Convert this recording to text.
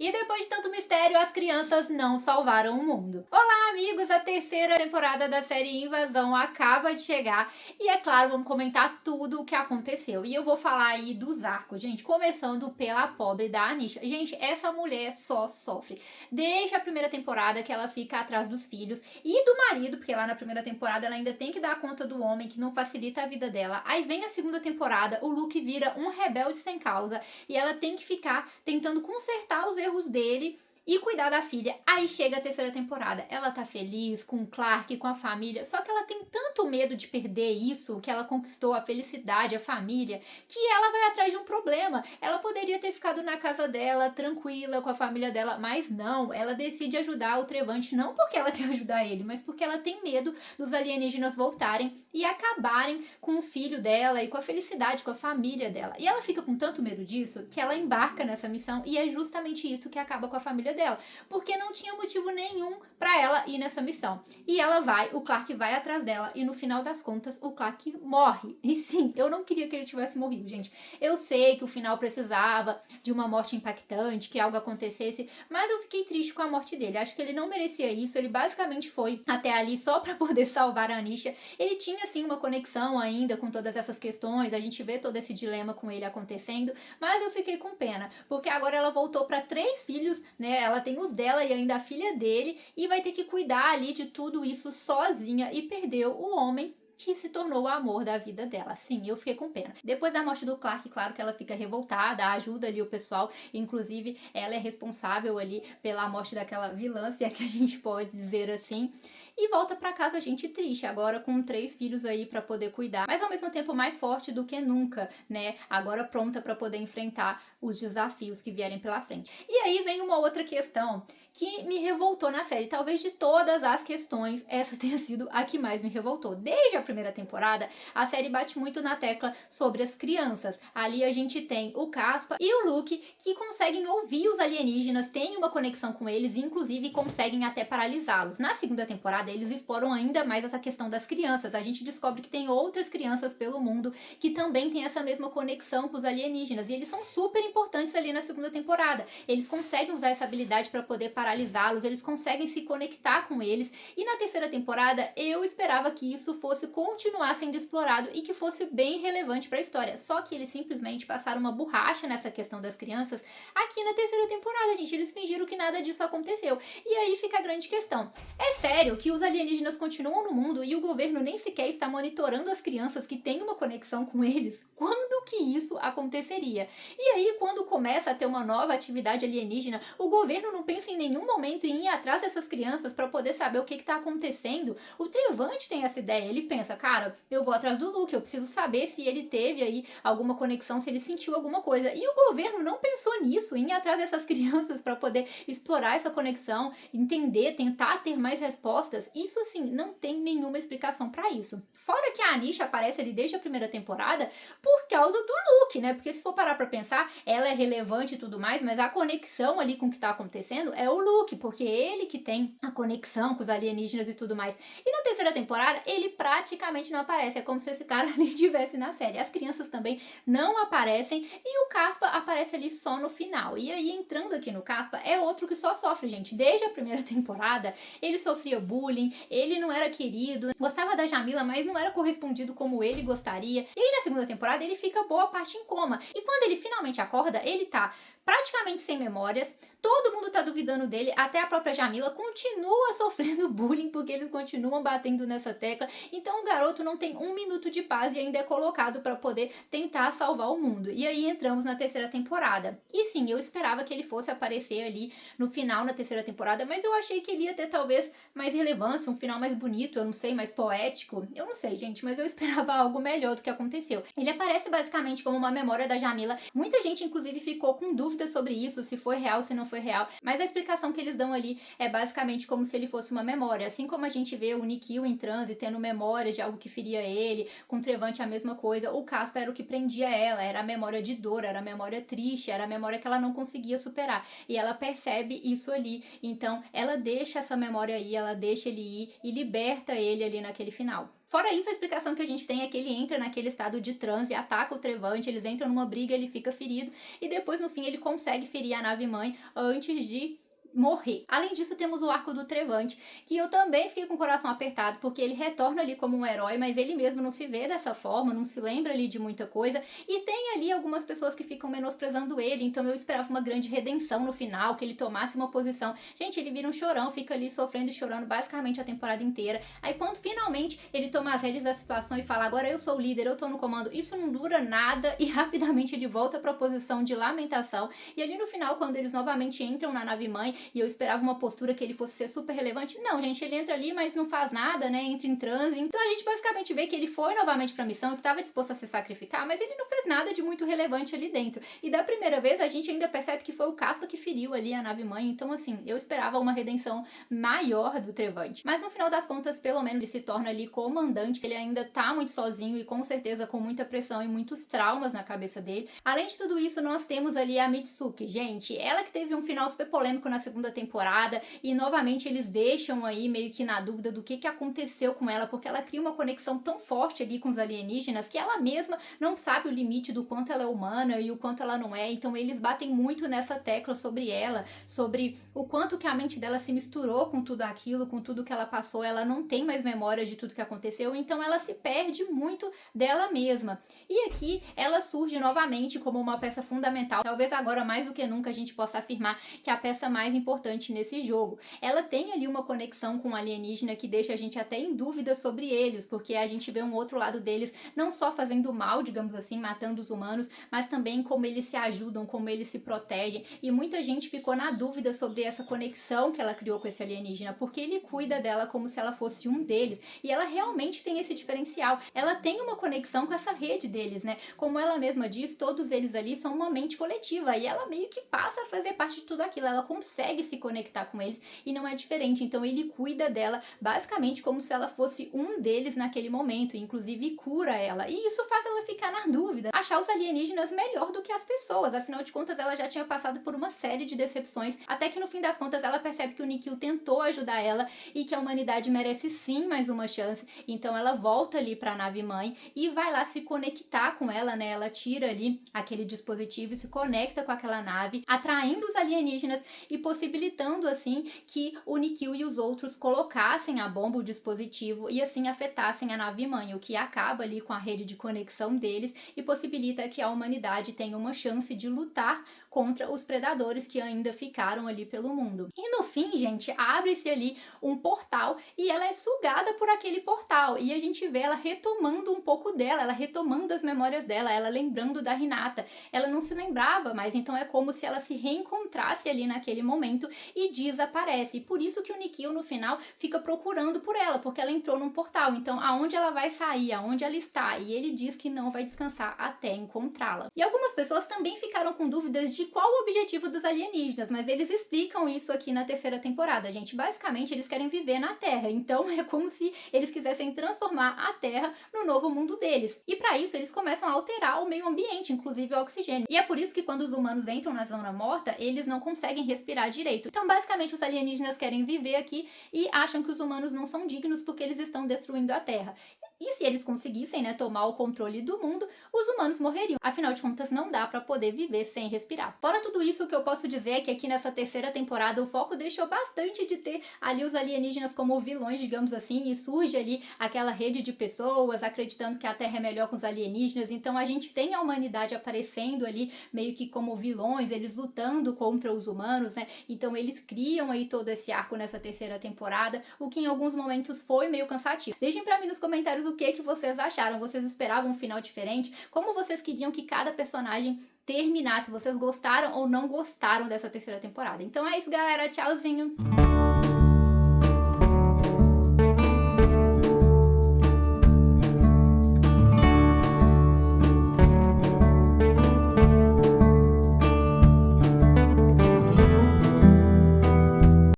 E depois de tanto mistério, as crianças não salvaram o mundo. Olá, amigos! A terceira temporada da série Invasão acaba de chegar e, é claro, vamos comentar tudo o que aconteceu. E eu vou falar aí dos arcos, gente, começando pela pobre da Anisha. Gente, essa mulher só sofre. Desde a primeira temporada que ela fica atrás dos filhos e do marido, porque lá na primeira temporada ela ainda tem que dar conta do homem, que não facilita a vida dela. Aí vem a segunda temporada, o Luke vira um rebelde sem causa e ela tem que ficar tentando consertar os erros dele e cuidar da filha. Aí chega a terceira temporada. Ela tá feliz com o Clark, com a família, só que ela tem tanto medo de perder isso, que ela conquistou a felicidade, a família, que ela vai atrás de um problema. Ela poderia ter ficado na casa dela, tranquila, com a família dela, mas não. Ela decide ajudar o Trevante, não porque ela quer ajudar ele, mas porque ela tem medo dos alienígenas voltarem e acabarem com o filho dela e com a felicidade, com a família dela. E ela fica com tanto medo disso que ela embarca nessa missão e é justamente isso que acaba com a família dela, porque não tinha motivo nenhum para ela ir nessa missão. E ela vai, o Clark vai atrás dela e no final das contas o Clark morre. E sim, eu não queria que ele tivesse morrido, gente. Eu sei que o final precisava de uma morte impactante, que algo acontecesse, mas eu fiquei triste com a morte dele. Acho que ele não merecia isso, ele basicamente foi até ali só para poder salvar a Anisha. Ele tinha sim uma conexão ainda com todas essas questões, a gente vê todo esse dilema com ele acontecendo, mas eu fiquei com pena, porque agora ela voltou para 3 filhos, né? Ela tem os dela e ainda a filha dele e vai ter que cuidar ali de tudo isso sozinha e perdeu o homem que se tornou o amor da vida dela. Sim, eu fiquei com pena. Depois da morte do Clark, claro que ela fica revoltada, ajuda ali o pessoal, inclusive ela é responsável ali pela morte daquela vilã, se é que a gente pode dizer assim. E volta pra casa, gente, triste, agora com 3 filhos aí pra poder cuidar, mas ao mesmo tempo mais forte do que nunca, né? Agora pronta pra poder enfrentar os desafios que vierem pela frente. E aí vem uma outra questão que me revoltou na série. Talvez de todas as questões, essa tenha sido a que mais me revoltou. Desde a primeira temporada, a série bate muito na tecla sobre as crianças. Ali a gente tem o Caspa e o Luke que conseguem ouvir os alienígenas, têm uma conexão com eles e inclusive conseguem até paralisá-los. Na segunda temporada, eles exploram ainda mais essa questão das crianças. A gente descobre que tem outras crianças pelo mundo que também têm essa mesma conexão com os alienígenas e eles são super importantes ali na segunda temporada. Eles conseguem usar essa habilidade para poder paralisá-los, eles conseguem se conectar com eles. E na terceira temporada, eu esperava que isso fosse continuar sendo explorado e que fosse bem relevante para a história. Só que eles simplesmente passaram uma borracha nessa questão das crianças aqui na terceira temporada, gente. Eles fingiram que nada disso aconteceu. E aí fica a grande questão. É sério que os alienígenas continuam no mundo e o governo nem sequer está monitorando as crianças que têm uma conexão com eles? Quando que isso aconteceria? E aí, quando começa a ter uma nova atividade alienígena, o governo não pensa em nenhum momento em ir atrás dessas crianças para poder saber o que está acontecendo. O Trevante tem essa ideia, ele pensa, cara, eu vou atrás do Luke, eu preciso saber se ele teve aí alguma conexão, se ele sentiu alguma coisa. E o governo não pensou nisso, em ir atrás dessas crianças para poder explorar essa conexão, entender, tentar ter mais respostas. Isso, assim, não tem nenhuma explicação para isso. Fora que a Anisha aparece ali desde a primeira temporada por causa do Luke, né? Porque se for parar pra pensar, ela é relevante e tudo mais, mas a conexão ali com o que tá acontecendo é o Luke, porque ele que tem a conexão com os alienígenas e tudo mais. E na terceira temporada, ele praticamente não aparece, é como se esse cara nem estivesse na série. As crianças também não aparecem e o Caspa aparece ali só no final. E aí, entrando aqui no Caspa, é outro que só sofre, gente. Desde a primeira temporada, ele sofria bullying, ele não era querido, gostava da Jamila, mas não era correspondido como ele gostaria. E aí, na segunda temporada, ele fica boa parte em coma. E quando ele finalmente acorda, ele tá praticamente sem memórias, todo mundo tá duvidando dele, até a própria Jamila continua sofrendo bullying porque eles continuam batendo nessa tecla. Então o garoto não tem um minuto de paz e ainda é colocado para poder tentar salvar o mundo. E aí entramos na terceira temporada. E sim, eu esperava que ele fosse aparecer ali no final, na terceira temporada, mas eu achei que ele ia ter talvez mais relevância, um final mais bonito, eu não sei, mais poético. Eu não sei, gente, mas eu esperava algo melhor do que aconteceu. Ele aparece basicamente como uma memória da Jamila. Muita gente, inclusive, ficou com dúvidas sobre isso, se foi real, se não foi real. Mas a explicação que eles dão ali é basicamente como se ele fosse uma memória. Assim como a gente vê o Nikhil em transe, tendo memórias de algo que feria ele, com o Trevante a mesma coisa. O Caspa era o que prendia ela, era a memória de dor, era a memória triste, era a memória que ela não conseguia superar. E ela percebe isso ali. Então, ela deixa essa memória aí, ela deixa ele ir e liberta ele ali naquele final. Fora isso, a explicação que a gente tem é que ele entra naquele estado de transe, ataca o Trevante, eles entram numa briga, ele fica ferido e depois no fim ele consegue ferir a nave-mãe antes de morrer. Além disso, temos o arco do Trevante, que eu também fiquei com o coração apertado, porque ele retorna ali como um herói, mas ele mesmo não se vê dessa forma, não se lembra ali de muita coisa, e tem ali algumas pessoas que ficam menosprezando ele, então eu esperava uma grande redenção no final, que ele tomasse uma posição. Gente, ele vira um chorão, fica ali sofrendo e chorando basicamente a temporada inteira. Aí quando finalmente ele toma as rédeas da situação e fala, agora eu sou o líder, eu tô no comando, isso não dura nada, e rapidamente ele volta pra posição de lamentação, e ali no final, quando eles novamente entram na nave-mãe, e eu esperava uma postura que ele fosse ser super relevante. Não, gente, ele entra ali, mas não faz nada, né? Entra em transe. Então a gente basicamente vê que ele foi novamente pra missão, estava disposto a se sacrificar, mas ele não fez nada de muito relevante ali dentro. E da primeira vez a gente ainda percebe que foi o Caspa que feriu ali a nave-mãe. Então, assim, eu esperava uma redenção maior do Trevante. Mas no final das contas, pelo menos ele se torna ali comandante. Ele ainda tá muito sozinho e com certeza com muita pressão e muitos traumas na cabeça dele. Além de tudo isso, nós temos ali a Mitsuki. Gente, ela que teve um final super polêmico na segunda temporada e novamente eles deixam aí meio que na dúvida do que aconteceu com ela, porque ela cria uma conexão tão forte ali com os alienígenas que ela mesma não sabe o limite do quanto ela é humana e o quanto ela não é. Então eles batem muito nessa tecla sobre ela, sobre o quanto que a mente dela se misturou com tudo aquilo, com tudo que ela passou. Ela não tem mais memórias de tudo que aconteceu, então ela se perde muito dela mesma. E aqui ela surge novamente como uma peça fundamental. Talvez agora mais do que nunca a gente possa afirmar que é a peça mais importante nesse jogo. Ela tem ali uma conexão com o alienígena que deixa a gente até em dúvida sobre eles, porque a gente vê um outro lado deles, não só fazendo mal, digamos assim, matando os humanos, mas também como eles se ajudam, como eles se protegem, e muita gente ficou na dúvida sobre essa conexão que ela criou com esse alienígena, porque ele cuida dela como se ela fosse um deles, e ela realmente tem esse diferencial, ela tem uma conexão com essa rede deles, né? Como ela mesma diz, todos eles ali são uma mente coletiva, e ela meio que passa a fazer parte de tudo aquilo, ela consegue se conectar com eles e não é diferente. Então ele cuida dela basicamente como se ela fosse um deles naquele momento, inclusive cura ela. E isso faz ela ficar na dúvida, achar os alienígenas melhor do que as pessoas. Afinal de contas, ela já tinha passado por uma série de decepções, até que no fim das contas ela percebe que o Nikhil tentou ajudar ela e que a humanidade merece sim mais uma chance. Então ela volta ali para a nave mãe e vai lá se conectar com ela, né? Ela tira ali aquele dispositivo e se conecta com aquela nave, atraindo os alienígenas e possibilitando assim que o Nikhil e os outros colocassem a bomba, o dispositivo, e assim afetassem a nave-mãe, o que acaba ali com a rede de conexão deles e possibilita que a humanidade tenha uma chance de lutar contra os predadores que ainda ficaram ali pelo mundo. E no fim, gente, abre-se ali um portal e ela é sugada por aquele portal, e a gente vê ela retomando um pouco dela, ela retomando as memórias dela, ela lembrando da Hinata. Ela não se lembrava mais, então é como se ela se reencontrasse ali naquele momento e desaparece. E por isso que o Nikhil no final fica procurando por ela, porque ela entrou num portal. Então aonde ela vai sair, aonde ela está? E ele diz que não vai descansar até encontrá-la. E algumas pessoas também ficaram com dúvidas de qual o objetivo dos alienígenas, mas eles explicam isso aqui na terceira temporada, gente. Basicamente eles querem viver na Terra, então é como se eles quisessem transformar a Terra no novo mundo deles. E para isso eles começam a alterar o meio ambiente, inclusive o oxigênio. E é por isso que quando os humanos entram na zona morta, eles não conseguem respirar direito. Então basicamente os alienígenas querem viver aqui e acham que os humanos não são dignos porque eles estão destruindo a Terra. E se eles conseguissem, né, tomar o controle do mundo, os humanos morreriam. Afinal de contas, não dá pra poder viver sem respirar. Fora tudo isso, o que eu posso dizer é que aqui nessa terceira temporada o foco deixou bastante de ter ali os alienígenas como vilões, digamos assim, e surge ali aquela rede de pessoas acreditando que a Terra é melhor com os alienígenas. Então a gente tem a humanidade aparecendo ali meio que como vilões, eles lutando contra os humanos, né? Então eles criam aí todo esse arco nessa terceira temporada, o que em alguns momentos foi meio cansativo. Deixem pra mim nos comentários o que vocês acharam. Vocês esperavam um final diferente? Como vocês queriam que cada personagem terminasse? Vocês gostaram ou não gostaram dessa terceira temporada? Então é isso, galera. Tchauzinho!